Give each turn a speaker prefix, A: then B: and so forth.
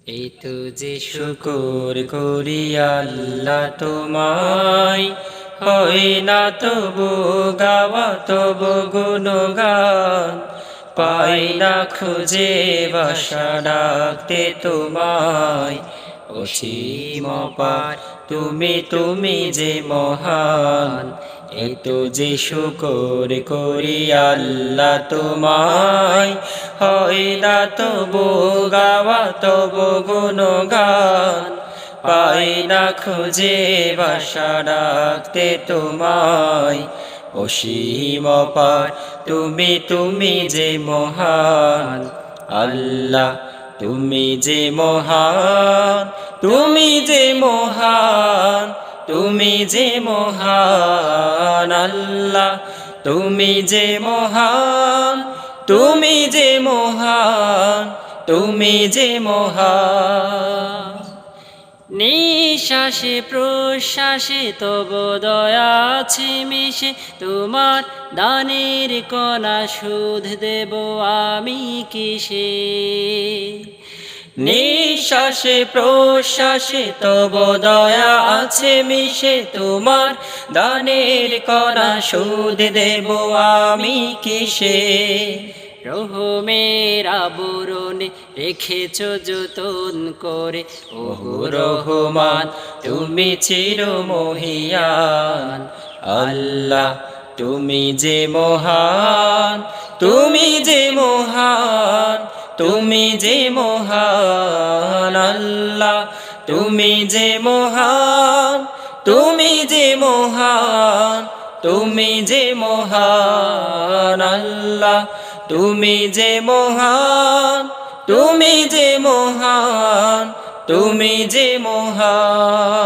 A: এই তো যে শুকর করি আল্লাহ তোমায়, হয় না তবু গাওয়া তবু গুণগান, পাই না খুঁজে বাসা ডাকতে তোমায়। অসীম অপার তুমি তুমি যে মহান, এই তো যে শুকর করি আল্লাহ তোমায়, হয় না তবু গাওয়া তবু গুণগান, পাই না খুঁজে বাসা ডাকতে তোমায়। অসীম অপার তুমি তুমি যে মহান, আল্লাহ তুমি যে মহান, তুমি যে মহান, তুমি যে মহান। আল্লাহ তুমি যে মহান, তুমি যে মহান, তুমি যে মহান। নিঃশ্বাসে প্রশ্বাসে তব দয়া আছে মিশে, তোমার দানের কণা সুধ দেব আমি কিসে। নিঃশ্বাসে প্রশ্বাসে তব দয়া আছে মিশে, তোমার দানের কণা সুধ দেব আমি কিসে। রহমের আবরণে রেখেছ যতন করে, ওহো রহমান তুমি চিরমহিয়ান। আল্লাহ তুমি যে মহান, তুমি যে মহান, তুমি যে মহান। আল্লাহ তুমি যে মহান, তুমি যে মহান, তুমি যে মহান। আল্লাহ তুমি যে মহান, তুমি যে মহান, তুমি যে মহান।